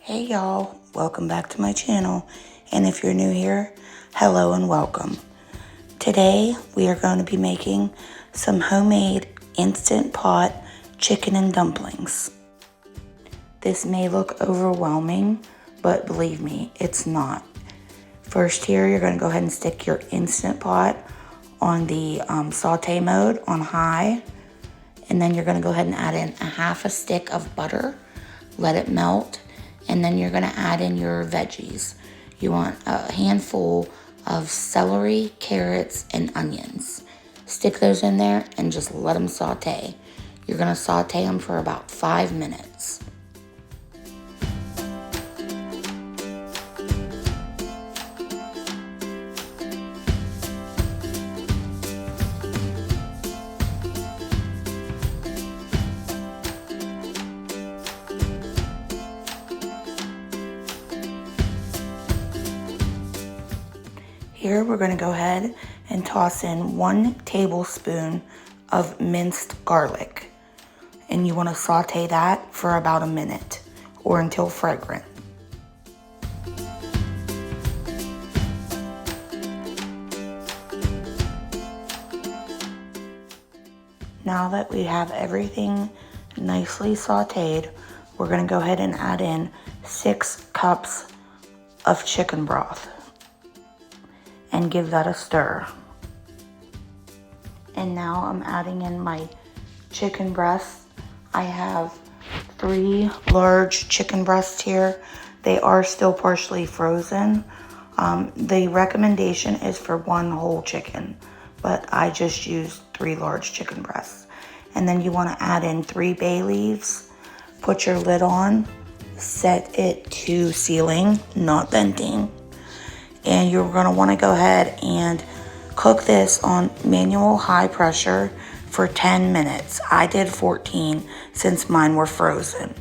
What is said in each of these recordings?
Hey y'all, welcome back to my channel, and if you're new here, hello and welcome. Today we are going to be making some homemade instant pot chicken and dumplings. This may look overwhelming, but believe me, it's not. First here, you're going to go ahead and stick your instant pot on the saute mode on high, and then you're going to go ahead and add in a half a stick of butter, let it melt. And then you're gonna add in your veggies. You want a handful of celery, carrots, and onions. Stick those in there and just let them saute. You're gonna saute them for about 5 minutes. Here we're going to go ahead and toss in 1 tablespoon of minced garlic. And you want to saute that for about a minute or until fragrant. Now that we have everything nicely sauteed, we're going to go ahead and add in 6 cups of chicken broth and give that a stir. And now I'm adding in my chicken breasts. I have 3 large chicken breasts here. They are still partially frozen. The recommendation is for 1 whole chicken, but I just used 3 large chicken breasts. And then you want to add in 3 bay leaves, put your lid on, set it to sealing, not venting. And you're going to want to go ahead and cook this on manual high pressure for 10 minutes. I did 14 since mine were frozen.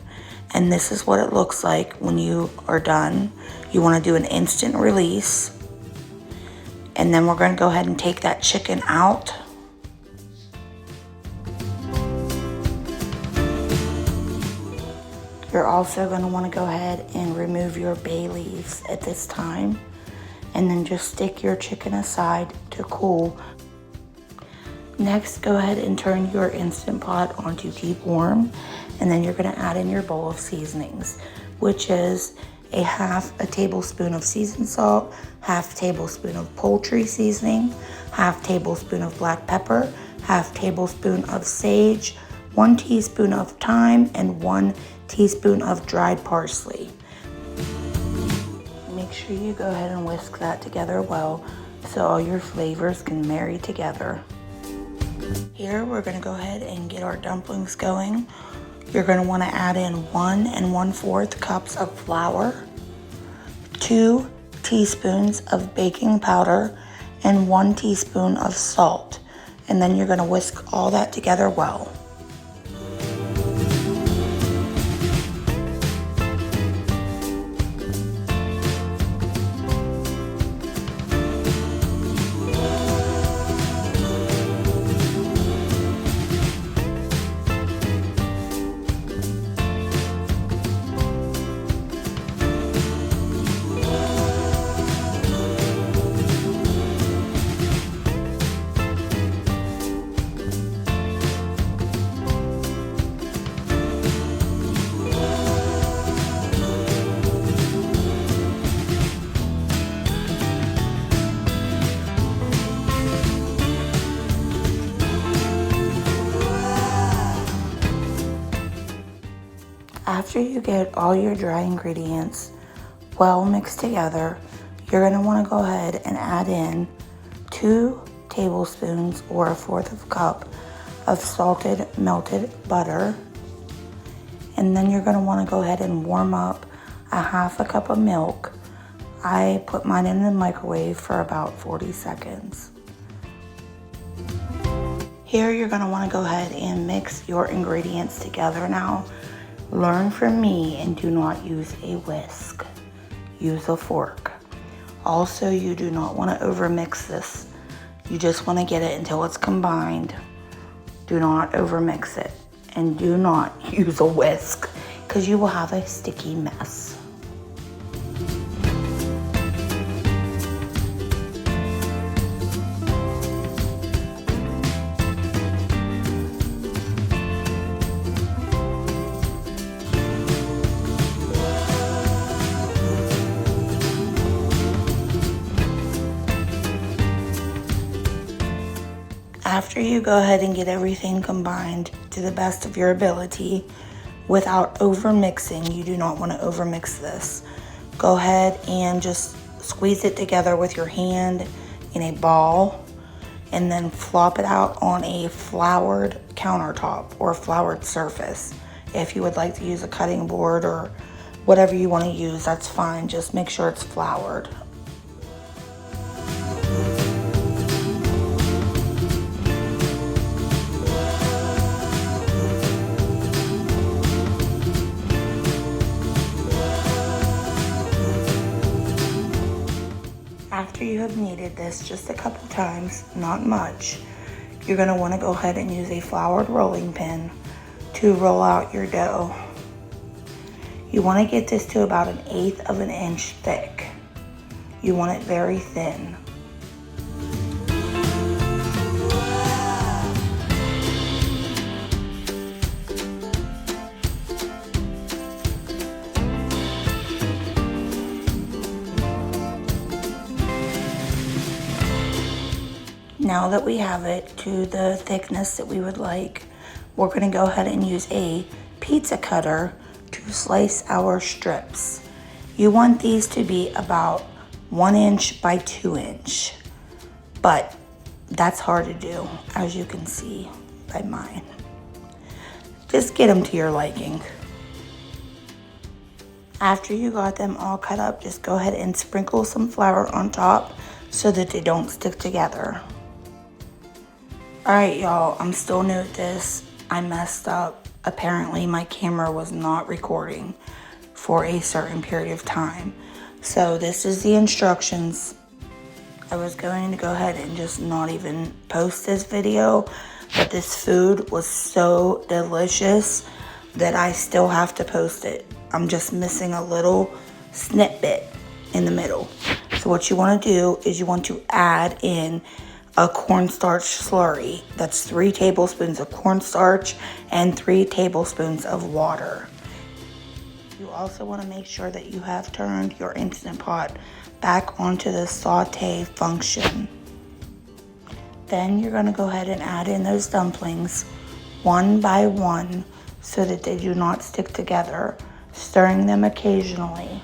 And this is what it looks like when you are done. You want to do an instant release. And then we're going to go ahead and take that chicken out. You're also going to want to go ahead and remove your bay leaves at this time. And then just stick your chicken aside to cool. Next, go ahead and turn your Instant Pot onto deep warm, and then you're gonna add in your bowl of seasonings, which is a half a tablespoon of seasoned salt, half tablespoon of poultry seasoning, half tablespoon of black pepper, half tablespoon of sage, 1 teaspoon of thyme, and 1 teaspoon of dried parsley. Make sure you go ahead and whisk that together well so all your flavors can marry together. Here we're going to go ahead and get our dumplings going. You're going to want to add in 1 1/4 cups of flour, 2 teaspoons of baking powder, and 1 teaspoon of salt. And then you're going to whisk all that together well. After you get all your dry ingredients well mixed together, you're going to want to go ahead and add in 2 tablespoons or 1/4 cup of salted melted butter. And then you're going to want to go ahead and warm up a half a cup of milk. I put mine in the microwave for about 40 seconds. Here you're going to want to go ahead and mix your ingredients together now. Learn from me and do not use a whisk. Use a fork. Also, you do not want to overmix this. You just want to get it until it's combined. Do not overmix it. And do not use a whisk because you will have a sticky mess. After you go ahead and get everything combined to the best of your ability without over mixing, you do not want to over mix this. Go ahead and just squeeze it together with your hand in a ball and then flop it out on a floured countertop or floured surface. If you would like to use a cutting board or whatever you want to use, that's fine. Just make sure it's floured. After you have kneaded this just a couple times, not much, you're going to want to go ahead and use a floured rolling pin to roll out your dough. You want to get this to about 1/8 of an inch thick. You want it very thin. Now that we have it to the thickness that we would like, we're going to go ahead and use a pizza cutter to slice our strips. You want these to be about 1 inch by 2 inch, but that's hard to do, as you can see by mine. Just get them to your liking. After you got them all cut up, just go ahead and sprinkle some flour on top so that they don't stick together. Alright y'all, I'm still new at this. I messed up. Apparently my camera was not recording for a certain period of time. So this is the instructions. I was going to go ahead and just not even post this video, but this food was so delicious that I still have to post it. I'm just missing a little snippet in the middle. So what you want to do is you want to add in a cornstarch slurry. That's 3 tablespoons of cornstarch and 3 tablespoons of water. You also want to make sure that you have turned your Instant Pot back onto the saute function. Then you're going to go ahead and add in those dumplings one by one so that they do not stick together, stirring them occasionally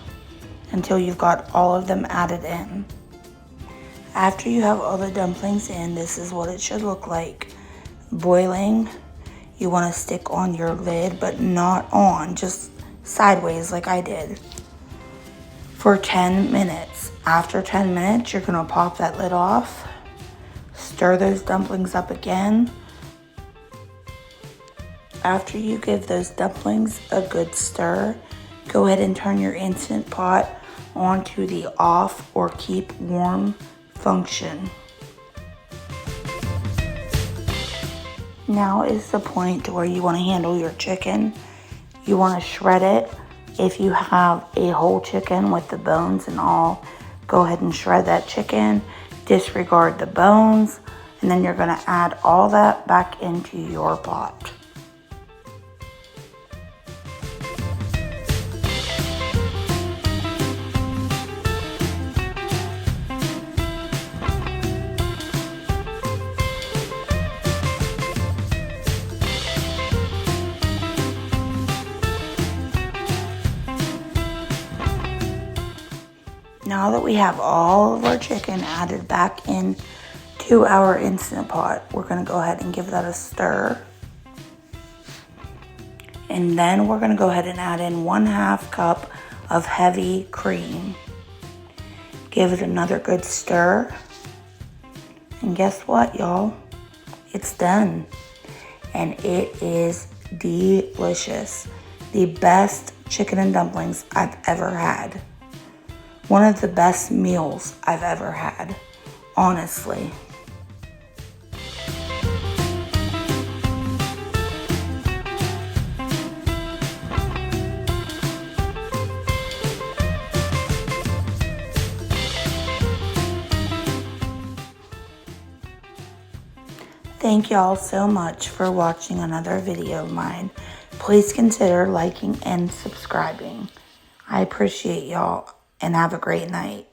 until you've got all of them added in. After you have all the dumplings in, this is what it should look like. Boiling, you want to stick on your lid, but not on, just sideways like I did, for 10 minutes. After 10 minutes, you're going to pop that lid off, stir those dumplings up again. After you give those dumplings a good stir, go ahead and turn your Instant Pot onto the off or keep warm function. Now is the point where you want to handle your chicken. You want to shred it. If you have a whole chicken with the bones and all, go ahead and shred that chicken. Disregard the bones, and then you're going to add all that back into your pot. Now that we have all of our chicken added back in to our Instant Pot, we're going to go ahead and give that a stir. And then we're going to go ahead and add in 1/2 cup of heavy cream. Give it another good stir. And guess what, y'all? It's done. And it is delicious. The best chicken and dumplings I've ever had. One of the best meals I've ever had, honestly. Thank y'all so much for watching another video of mine. Please consider liking and subscribing. I appreciate y'all and have a great night.